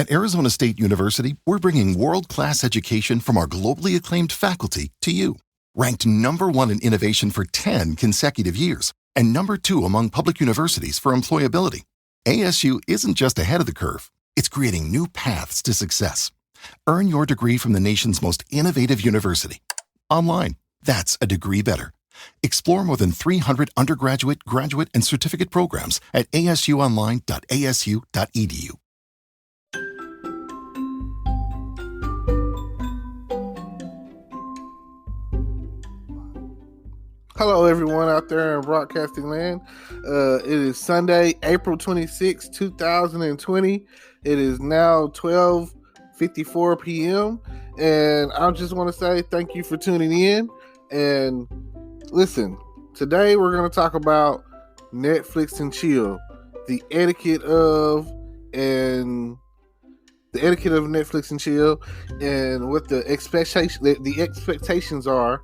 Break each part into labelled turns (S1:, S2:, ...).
S1: At Arizona State University, we're bringing world-class education from our globally acclaimed faculty to you. Ranked #1 in innovation for 10 consecutive years and #2 among public universities for employability, ASU isn't just ahead of the curve, it's creating new paths to success. Earn your degree from the nation's most innovative university. Online, that's a degree better. Explore more than 300 undergraduate, graduate, and certificate programs at asuonline.asu.edu.
S2: Hello, everyone out there in broadcasting land. It is Sunday, April 26, 2020. It is now 12:54 p.m. And I just want to say thank you for tuning in. And listen, today we're going to talk about Netflix and chill, the etiquette of Netflix and chill, and what the expectations are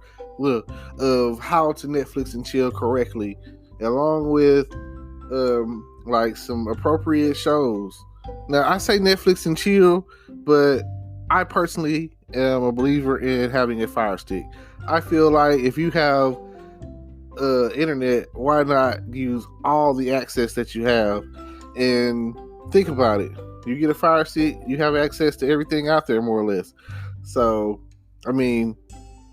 S2: of how to Netflix and chill correctly, along with like some appropriate shows. Now, I say Netflix and chill, but I personally am a believer in having a Fire Stick. I feel like if you have internet, why not use all the access that you have? And think about it. You get a Fire Stick, you have access to everything out there, more or less. So, I mean,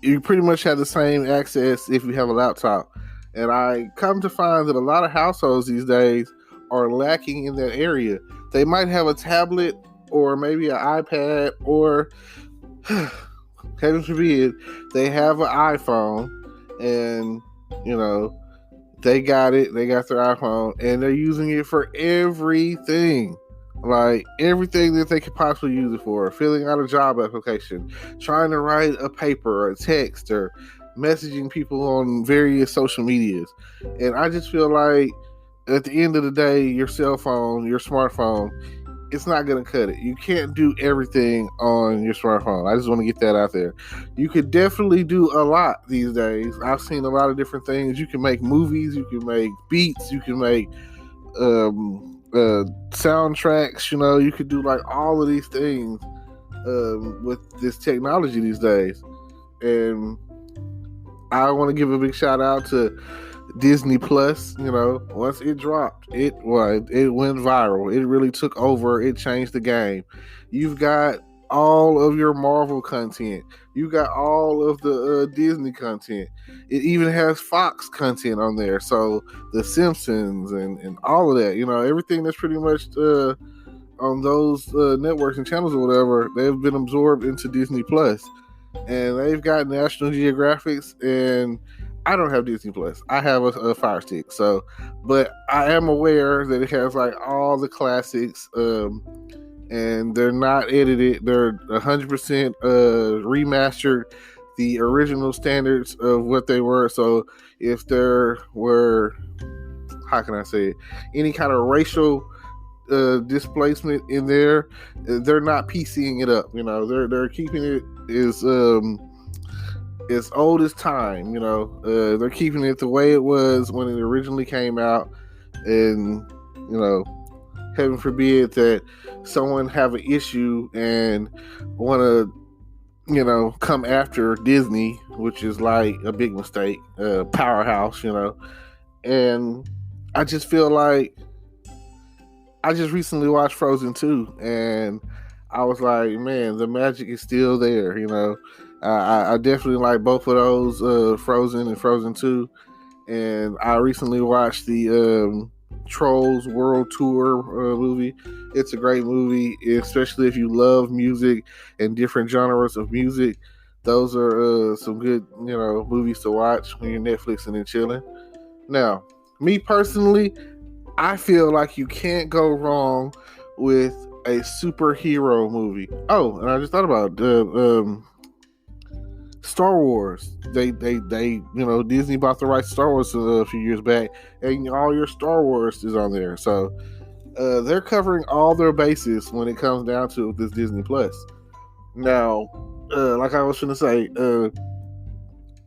S2: you pretty much have the same access if you have a laptop. And I come to find that a lot of households these days are lacking in that area. They might have a tablet or maybe an iPad, or heaven forbid, they have an iPhone, and they got it. They got their iPhone and they're using it for everything. Like everything that they could possibly use it for. Filling out a job application, trying to write a paper or a text, or messaging people on various social medias. And I just feel like at the end of the day, your cell phone, your smartphone, it's not going to cut it. You can't do everything on your smartphone. I just want to get that out there. You could definitely do a lot these days. I've seen a lot of different things. You can make movies, you can make beats, you can make soundtracks, you could do like all of these things with this technology these days. And I want to give a big shout out to Disney Plus. Once it dropped, it went viral. It really took over. It changed the game. You've got all of your Marvel content. You got all of the Disney content. It even has Fox content on there. So The Simpsons and all of that, everything that's pretty much on those networks and channels or whatever, they've been absorbed into Disney Plus. And they've got National Geographics, and I don't have Disney Plus. I have a Fire Stick. So, but I am aware that it has like all the classics, and they're not edited. They're 100% remastered, the original standards of what they were. So if there were, how can I say it, any kind of racial displacement in there, they're not PCing it up. They're keeping it as old as time. They're keeping it the way it was when it originally came out. And heaven forbid that someone have an issue and want to come after Disney, which is like a big mistake, powerhouse. And I just feel like I just recently watched Frozen 2, and I was like, man, the magic is still there. I definitely like both of those, Frozen and Frozen 2. And I recently watched the Trolls World Tour movie. It's a great movie, especially if you love music and different genres of music. Those are some good, movies to watch when you're Netflixing and chilling. Now, me personally, I feel like you can't go wrong with a superhero movie. Oh, and I just thought about Star Wars. They Disney bought the rights to Star Wars a few years back, and all your Star Wars is on there. So they're covering all their bases when it comes down to this Disney Plus. Now, like I was going to say,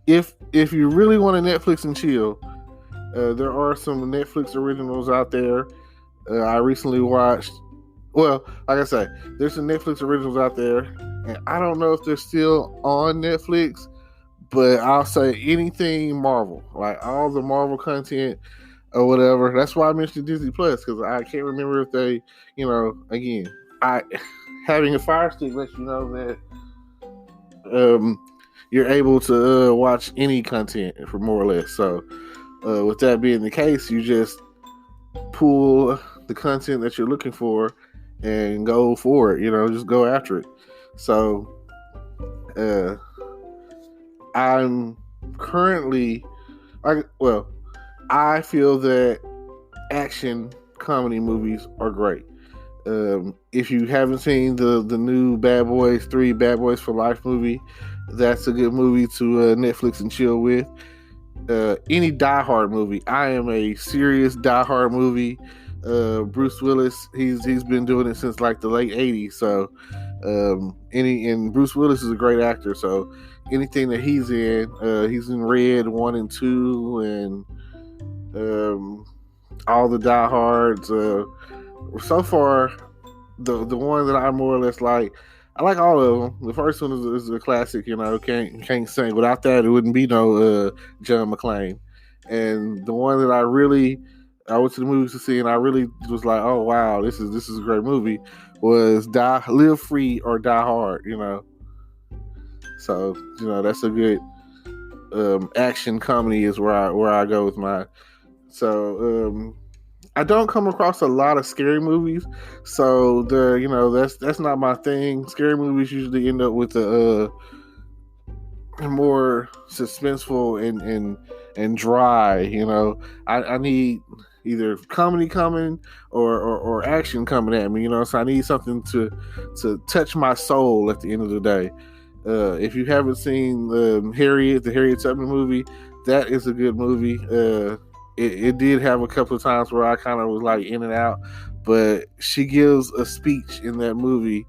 S2: if you really want to Netflix and chill, there are some Netflix originals out there. I recently watched well, like I say, there's some Netflix originals out there, and I don't know if they're still on Netflix, but I'll say anything Marvel, like all the Marvel content or whatever. That's why I mentioned Disney Plus, because I can't remember if they, again, I having a Fire Stick lets you know that you're able to watch any content for more or less. So, with that being the case, you just pull the content that you're looking for and go for it. Just go after it. So, I'm currently, I feel that action comedy movies are great. If you haven't seen the new Bad Boys 3 Bad Boys for Life movie, that's a good movie to Netflix and chill with. Any Die Hard movie. I am a serious Die Hard movie. Bruce Willis, he's been doing it since like the late 80s. So and Bruce Willis is a great actor. So anything that he's in Red 1 and 2 and all the Die Hards. So far, the one that I more or less like, I like all of them. The first one is a classic, can't sing. Without that, it wouldn't be no John McClane. And the one that I went to the movies to see, and I really was like, oh wow, this is a great movie, was Live Free or Die Hard, So, that's a good action comedy is where I go with mine. So, I don't come across a lot of scary movies, so that's not my thing. Scary movies usually end up with a more suspenseful and dry. I need either comedy coming or action coming at me. So I need something to touch my soul at the end of the day. If you haven't seen the Harriet Tubman movie, that is a good movie. It did have a couple of times where I kind of was like in and out, but she gives a speech in that movie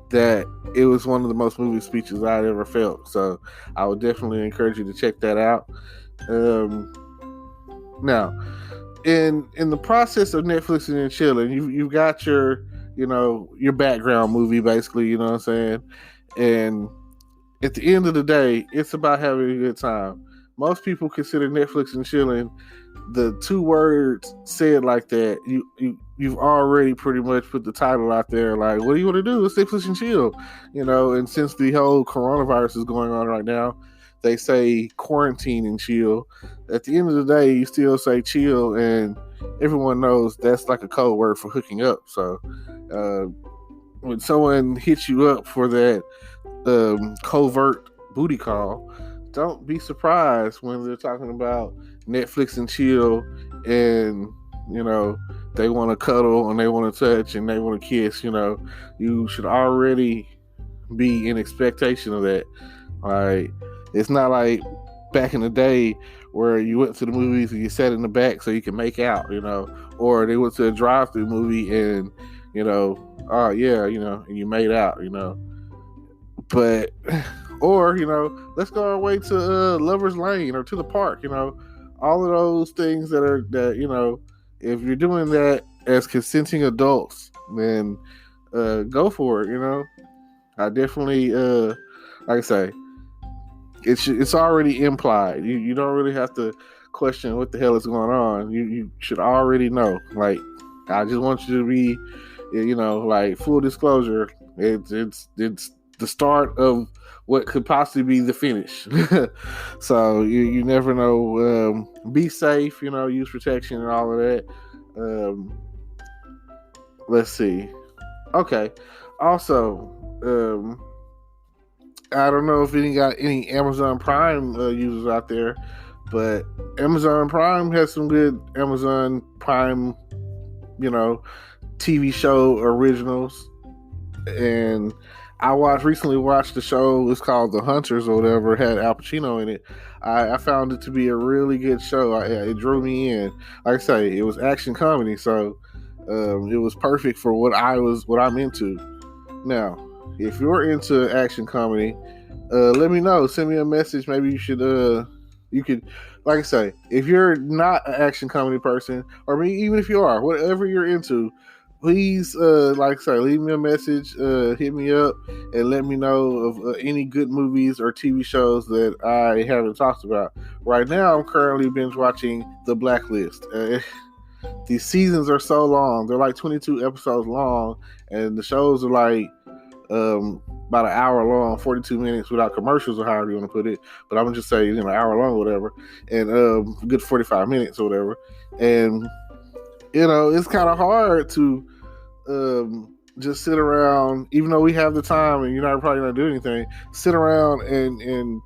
S2: that it was one of the most moving speeches I'd ever felt. So I would definitely encourage you to check that out. Now, in the process of Netflix and chilling, you've got your background movie, basically, you know what I'm saying? And at the end of the day, it's about having a good time. Most people consider Netflix and chilling, the two words said like that, you've already pretty much put the title out there. Like, what do you want to do? It's Netflix and chill, And since the whole coronavirus is going on right now, they say quarantine and chill. At the end of the day, you still say chill, and everyone knows that's like a code word for hooking up. So, when someone hits you up for that covert booty call, don't be surprised when they're talking about Netflix and chill, and they want to cuddle and they want to touch and they want to kiss. You should already be in expectation of that. Like, it's not like back in the day where you went to the movies and you sat in the back so you can make out, or they went to a drive-through movie and oh yeah, and you made out, but. Or, let's go our way to Lover's Lane or to the park, all of those things that if you're doing that as consenting adults, then go for it, I definitely, like I say, it's already implied. You don't really have to question what the hell is going on. You should already know. Like, I just want you to be, like, full disclosure, it's the start of what could possibly be the finish. So you never know. Be safe, use protection and all of that. Let's see. Okay. Also, I don't know if got any Amazon Prime users out there, but Amazon Prime has some good Amazon Prime, TV show originals. And I recently watched the show. It's called The Hunters or whatever. It had Al Pacino in it. I found it to be a really good show. It drew me in. Like I say, it was action comedy, so it was perfect for what I'm into. Now, if you're into action comedy, let me know. Send me a message. Maybe you could, like I say, if you're not an action comedy person, or maybe even if you are, whatever you're into, please, like I say, leave me a message, hit me up, and let me know of any good movies or TV shows that I haven't talked about. Right now, I'm currently binge watching The Blacklist. These seasons are so long; they're like 22 episodes long, and the shows are like about an hour long, 42 minutes without commercials or however you want to put it. But I'm gonna just say, an hour long or whatever, and good 45 minutes or whatever. And it's kind of hard to just sit around, even though we have the time and you're not probably gonna do anything. Sit around and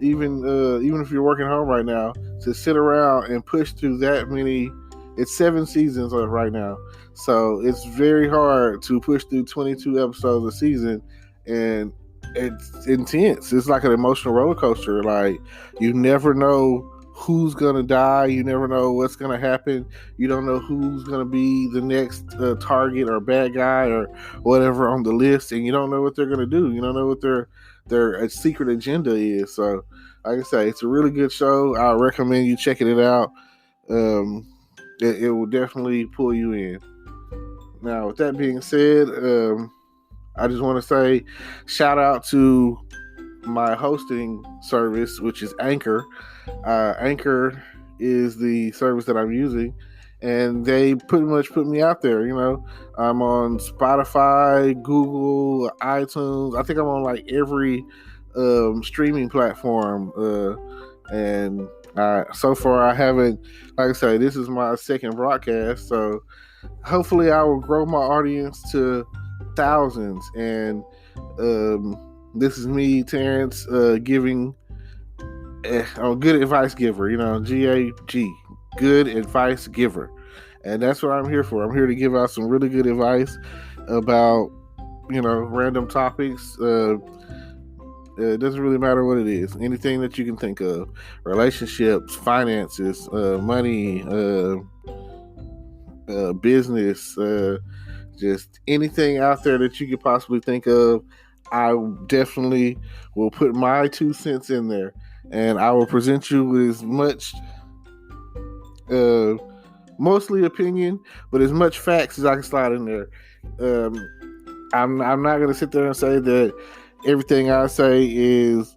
S2: even if you're working home right now, to sit around and push through that many. It's 7 seasons right now, so it's very hard to push through 22 episodes a season, and it's intense. It's like an emotional roller coaster. Like, you never know who's gonna die. You never know what's gonna happen. You don't know who's gonna be the next target or bad guy or whatever on the list, and you don't know what they're gonna do. You don't know what their secret agenda is. So, like I say, it's a really good show. I recommend you checking it out. It will definitely pull you in. Now, with that being said, I just want to say shout out to my hosting service, which is Anchor. Anchor is the service that I'm using, and they pretty much put me out there. I'm on Spotify, Google, iTunes. I think I'm on like every streaming platform, and so far I haven't, like I say, this is my second broadcast, so hopefully I will grow my audience to thousands. And this is me, Terrence, giving a good advice giver, GAG, good advice giver. And that's what I'm here for. I'm here to give out some really good advice about, random topics. It doesn't really matter what it is. Anything that you can think of. Relationships, finances, money, business, just anything out there that you could possibly think of. I definitely will put my 2 cents in there, and I will present you with as much, mostly opinion, but as much facts as I can slide in there. I'm not going to sit there and say that everything I say is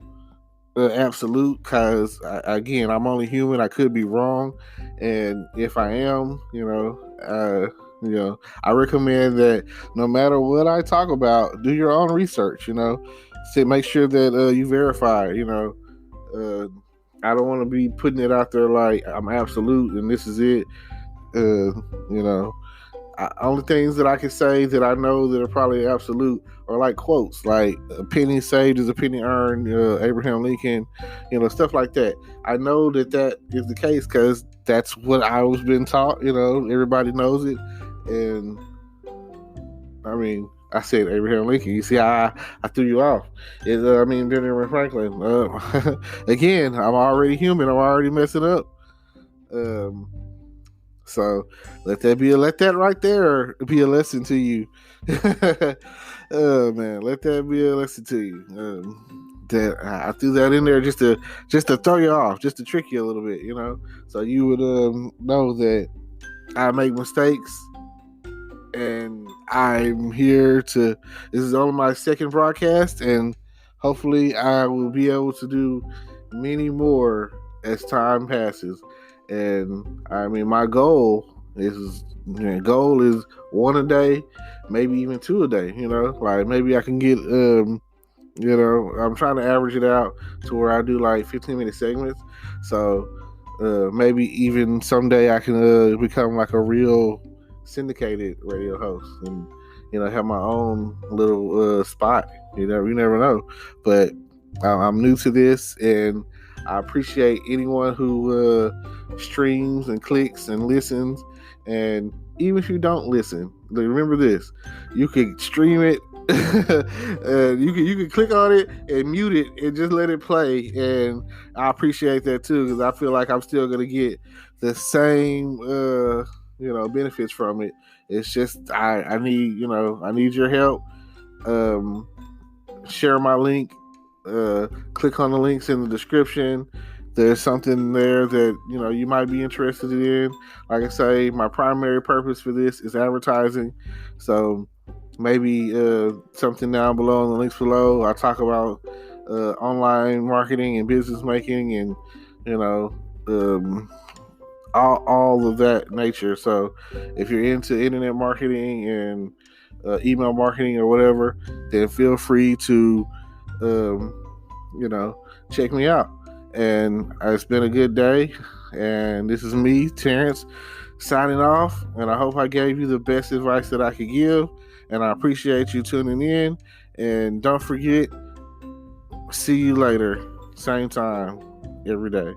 S2: absolute, because again, I'm only human. I could be wrong, and if I am, I recommend that no matter what I talk about, do your own research. Make sure that you verify. I don't want to be putting it out there like I'm absolute and this is it. Only things that I can say that I know that are probably absolute are like quotes, like a penny saved is a penny earned, Abraham Lincoln, stuff like that. I know that is the case because that's what I was been taught. Everybody knows it. And I mean, I said Abraham Lincoln. You see how I threw you off. Benjamin Franklin. Again, I'm already human. I'm already messing up. So let that right there be a lesson to you. Oh man, let that be a lesson to you. That I threw that in there just to throw you off, just to trick you a little bit, so you would know that I make mistakes, and I'm here to. This is only my second broadcast, and hopefully I will be able to do many more as time passes. And my goal is one a day, maybe even 2 a day. Like maybe I can get I'm trying to average it out to where I do like 15-minute segments. So maybe even someday I can become like a real syndicated radio host and have my own little spot. You never know. But I'm new to this, and I appreciate anyone who streams and clicks and listens. And even if you don't listen, remember this: you can stream it, you can click on it and mute it and just let it play. And I appreciate that too, because I feel like I'm still gonna get the same benefits from it. It's just I need your help. Share my link. Click on the links in the description. there's something there that you might be interested in. Like I say, my primary purpose for this is advertising, so maybe something down below in the links below. I talk about online marketing and business making, and all of that nature. So if you're into internet marketing and email marketing or whatever, then feel free to check me out. And it's been a good day, and this is me, Terrence, signing off. And I hope I gave you the best advice that I could give, and I appreciate you tuning in. And don't forget, see you later, same time every day.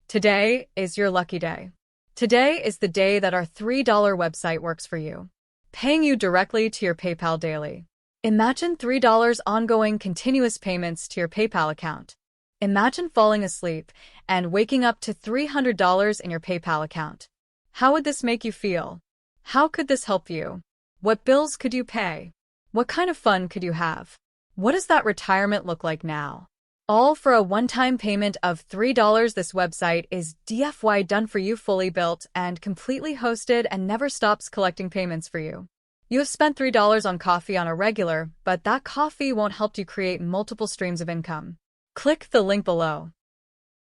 S3: Today is your lucky day. Today is the day that our $3 website works for you, paying you directly to your PayPal daily. Imagine $3 ongoing continuous payments to your PayPal account. Imagine falling asleep and waking up to $300 in your PayPal account. How would this make you feel? How could this help you? What bills could you pay? What kind of fun could you have? What does that retirement look like now? All for a one-time payment of $3. This website is DFY done for you, fully built and completely hosted, and never stops collecting payments for you. You have spent $3 on coffee on a regular, but that coffee won't help you create multiple streams of income. Click the link below.